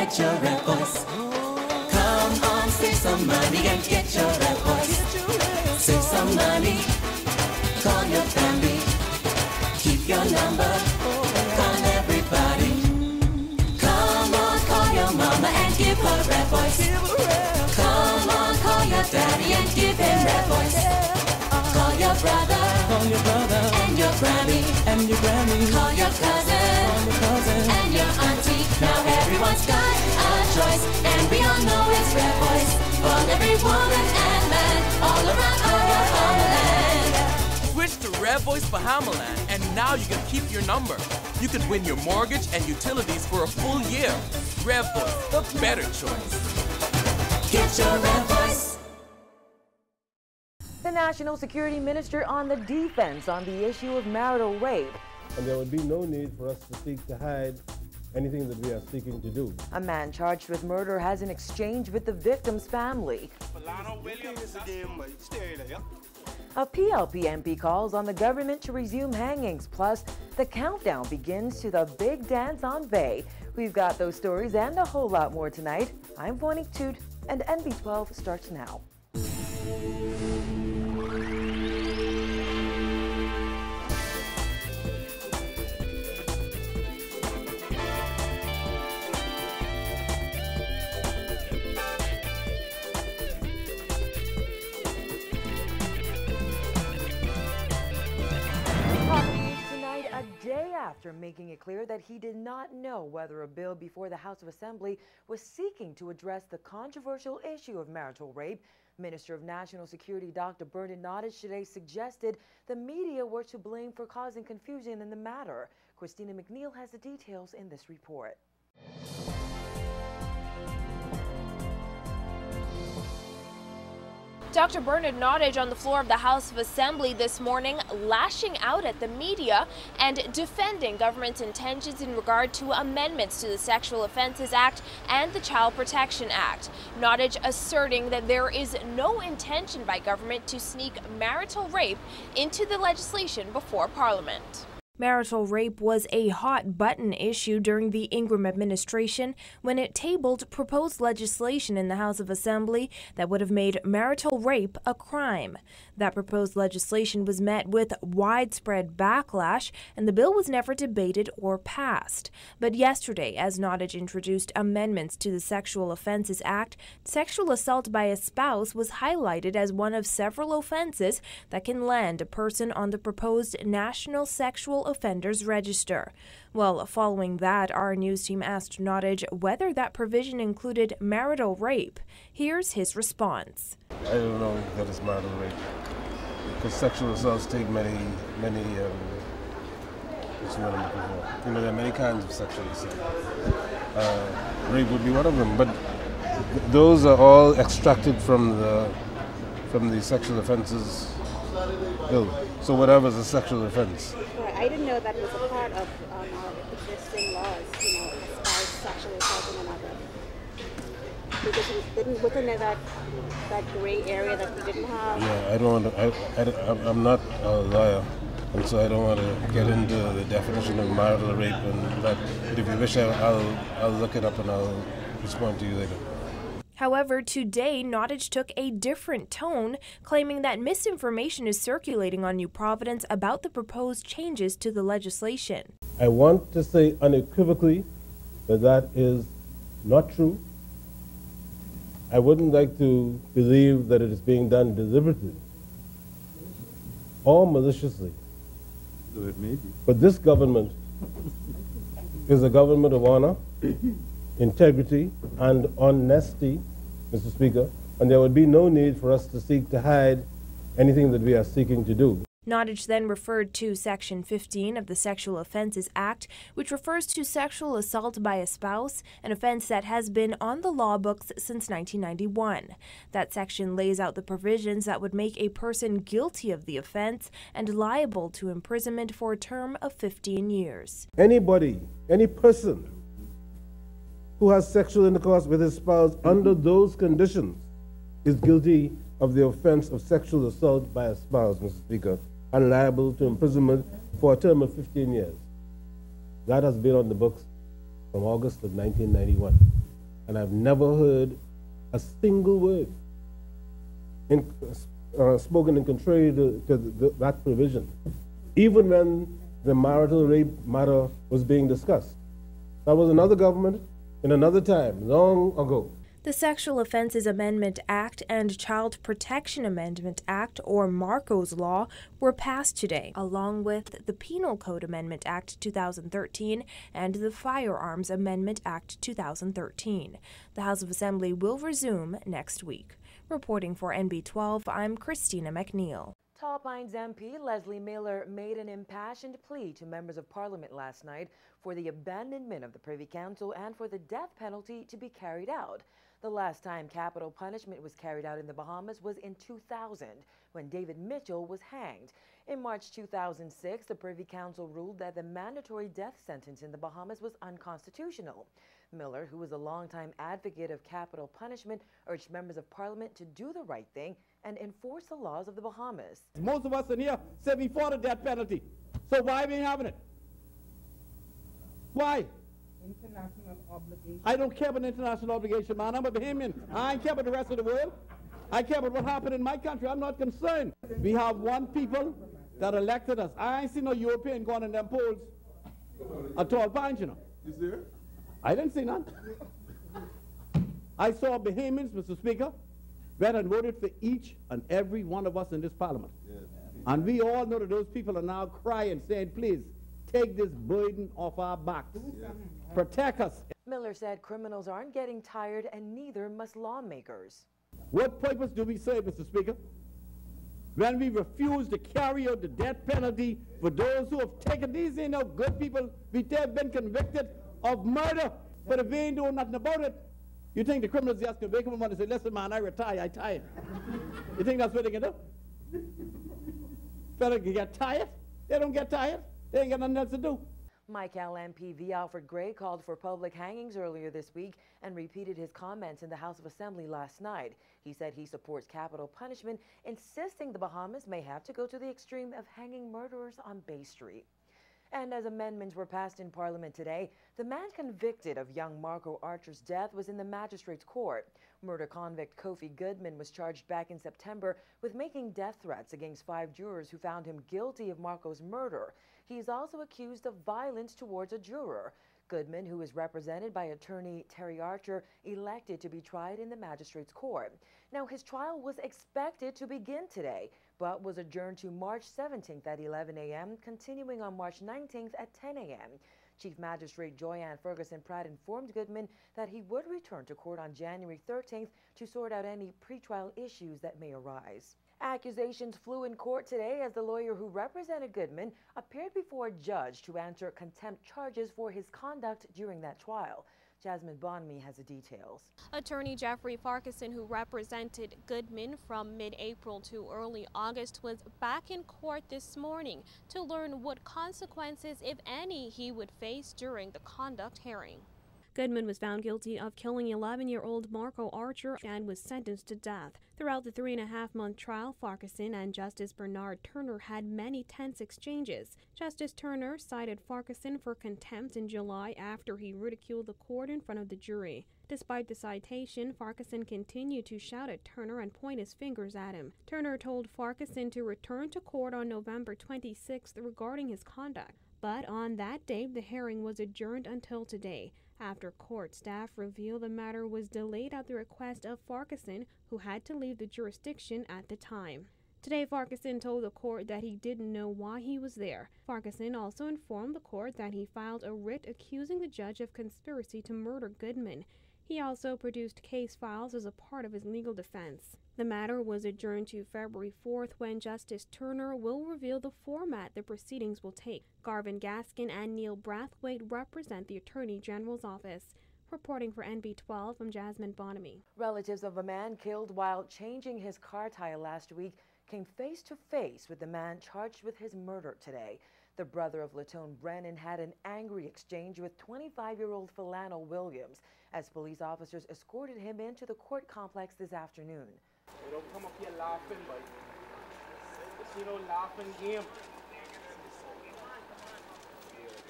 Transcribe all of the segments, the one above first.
get your red voice. Come on, save some money and get your red voice. Save some money, call your family, keep your number, call everybody. Come on, call your mama and give her red voice. Come on, call your daddy and give him red voice. Call your brother, and your granny, call your cousin, and your auntie. Now everyone's got a choice, and we all know it's red voice for every woman and man all around our homeland. Switch to Red Voice for Hamaland, and now you can keep your number. You could win your mortgage and utilities for a full year. Red Voice, the better choice. Get your red voice. The National Security Minister on the defense on the issue of marital rape. And there would be no need for us to seek to hide anything that we are seeking to do. A man charged with murder has an exchange with the victim's family. A PLP MP calls on the government to resume hangings. Plus, the countdown begins to the big dance on Bay. We've got those stories and a whole lot more tonight. I'm Monique Toot, and NB12 starts now. Day after making it clear that he did not know whether a bill before the House of Assembly was seeking to address the controversial issue of marital rape, Minister of National Security Dr. Nottage today suggested the media were to blame for causing confusion in the matter. Christina McNeil has the details in this report. Dr. Nottage on the floor of the House of Assembly this morning, lashing out at the media and defending government's intentions in regard to amendments to the Sexual Offences Act and the Child Protection Act. Nottage asserting that there is no intention by government to sneak marital rape into the legislation before Parliament. Marital rape was a hot-button issue during the Ingram administration when it tabled proposed legislation in the House of Assembly that would have made marital rape a crime. That proposed legislation was met with widespread backlash, and the bill was never debated or passed. But yesterday, as Nottage introduced amendments to the Sexual Offences Act, sexual assault by a spouse was highlighted as one of several offenses that can land a person on the proposed National Sexual Offenders Register. Well, following that, our news team asked Nottage whether that provision included marital rape. Here's his response. I don't know that it's marital rape, because sexual assaults take many there are many kinds of sexual assault. Rape would be one of them, but those are all extracted from the sexual offences bill. So whatever is a sexual offence. I didn't know that was a part of our existing laws, as far as sexually assaulting another. Because wasn't there that gray area that we didn't have? Yeah, I don't want to. I'm not a lawyer, and so I don't want to get into the definition of marital rape and that. But if you wish, I'll look it up and I'll respond to you later. However, today, Nottage took a different tone, claiming that misinformation is circulating on New Providence about the proposed changes to the legislation. I want to say unequivocally that that is not true. I wouldn't like to believe that it is being done deliberately or maliciously. So it may be. But this government is a government of honor, integrity, and honesty, Mr. Speaker, and there would be no need for us to seek to hide anything that we are seeking to do. Nottage then referred to Section 15 of the Sexual Offences Act, which refers to sexual assault by a spouse, an offense that has been on the law books since 1991. That section lays out the provisions that would make a person guilty of the offense and liable to imprisonment for a term of 15 years. Anybody, any person who has sexual intercourse with his spouse under those conditions is guilty of the offense of sexual assault by a spouse, Mr. Speaker, and liable to imprisonment for a term of 15 years. That has been on the books from August of 1991. and I've never heard a single word spoken in contrary to that provision, even when the marital rape matter was being discussed. That was another government in another time, long ago. The Sexual Offences Amendment Act and Child Protection Amendment Act, or Marco's Law, were passed today, along with the Penal Code Amendment Act 2013 and the Firearms Amendment Act 2013. The House of Assembly will resume next week. Reporting for NB12, I'm Christina McNeil. Tall Pines MP Leslie Miller made an impassioned plea to members of Parliament last night for the abandonment of the Privy Council and for the death penalty to be carried out. The last time capital punishment was carried out in the Bahamas was in 2000, when David Mitchell was hanged. In March 2006, the Privy Council ruled that the mandatory death sentence in the Bahamas was unconstitutional. Miller, who was a longtime advocate of capital punishment, urged members of Parliament to do the right thing and enforce the laws of the Bahamas. Most of us in here said we fought a death penalty. So why are we having it? Why? International obligation. I don't care about international obligation, man. I'm a Bahamian. I ain't care about the rest of the world. I care about what happened in my country. I'm not concerned. We have one people that elected us. I ain't seen no European going in them polls at Tall Pines, you know. Is there? I didn't see none. I saw Bahamians, Mr. Speaker, went and voted for each and every one of us in this parliament. Yes. And we all know that those people are now crying, saying, please, take this burden off our backs. Yes. Protect us. Miller said criminals aren't getting tired and neither must lawmakers. What purpose do we serve, Mr. Speaker, when we refuse to carry out the death penalty for those who have taken these, ain't no good people. We have been convicted of murder, but if we ain't doing nothing about it, you think the criminals just can wake up and say, listen, man, I retire, I tired. You think that's what they can do? Fellas can get tired? They don't get tired. They ain't got nothing else to do. Michael MP V. Alfred Gray called for public hangings earlier this week and repeated his comments in the House of Assembly last night. He said he supports capital punishment, insisting the Bahamas may have to go to the extreme of hanging murderers on Bay Street. And as amendments were passed in Parliament today, the man convicted of young Marco Archer's death was in the magistrate's court. Murder convict Kofi Goodman was charged back in September with making death threats against 5 jurors who found him guilty of Marco's murder. He is also accused of violence towards a juror. Goodman, who is represented by attorney Terry Archer, elected to be tried in the magistrate's court. Now, his trial was expected to begin today, but was adjourned to March 17th at 11 a.m., continuing on March 19th at 10 a.m. Chief Magistrate Joyanne Ferguson-Pratt informed Goodman that he would return to court on January 13th to sort out any pretrial issues that may arise. Accusations flew in court today as the lawyer who represented Goodman appeared before a judge to answer contempt charges for his conduct during that trial. Jasmine Bonmi has the details. Attorney Jeffrey Farquharson, who represented Goodman from mid-April to early August, was back in court this morning to learn what consequences, if any, he would face during the conduct hearing. Goodman was found guilty of killing 11-year-old Marco Archer and was sentenced to death. Throughout the 3.5-month trial, Farquharson and Justice Bernard Turner had many tense exchanges. Justice Turner cited Farquharson for contempt in July after he ridiculed the court in front of the jury. Despite the citation, Farquharson continued to shout at Turner and point his fingers at him. Turner told Farquharson to return to court on November 26th regarding his conduct. But on that day, the hearing was adjourned until today, after court staff revealed the matter was delayed at the request of Farquharson, who had to leave the jurisdiction at the time. Today, Farquharson told the court that he didn't know why he was there. Farquharson also informed the court that he filed a writ accusing the judge of conspiracy to murder Goodman. He also produced case files as a part of his legal defense. The matter was adjourned to February 4th when Justice Turner will reveal the format the proceedings will take. Garvin Gaskin and Neil Brathwaite represent the Attorney General's office. Reporting for NB12, I'm Jasmine Bonami. Relatives of a man killed while changing his car tire last week came face to face with the man charged with his murder today. The brother of Latone Brennan had an angry exchange with 25-year-old Philano Williams as police officers escorted him into the court complex this afternoon. They don't come up here laughing, but you see no laughing game.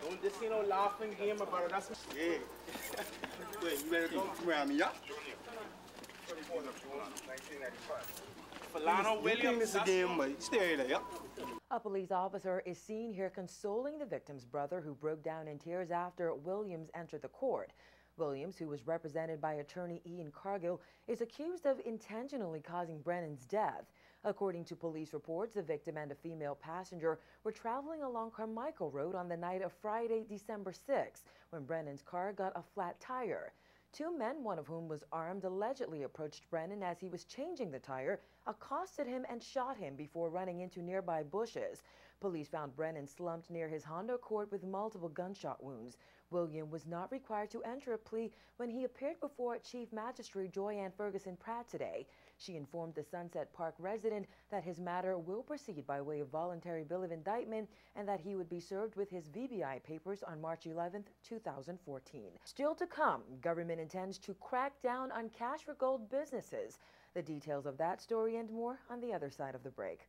Don't this ain't no laughing game about it. That's yeah. Wait, you better come around me, yeah? Philano Williams. This game, but stay there, yeah? A police officer is seen here consoling the victim's brother, who broke down in tears after Williams entered the court. Williams, who was represented by attorney Ian Cargill, is accused of intentionally causing Brennan's death. According to police reports, the victim and a female passenger were traveling along Carmichael Road on the night of Friday, December 6, when Brennan's car got a flat tire. Two men, one of whom was armed, allegedly approached Brennan as he was changing the tire, accosted him and shot him before running into nearby bushes. Police found Brennan slumped near his Honda Accord with multiple gunshot wounds. William was not required to enter a plea when he appeared before Chief Magistrate Joyanne Ferguson Pratt today. She informed the Sunset Park resident that his matter will proceed by way of voluntary bill of indictment and that he would be served with his VBI papers on March 11, 2014. Still to come, government intends to crack down on cash for gold businesses. The details of that story and more on the other side of the break.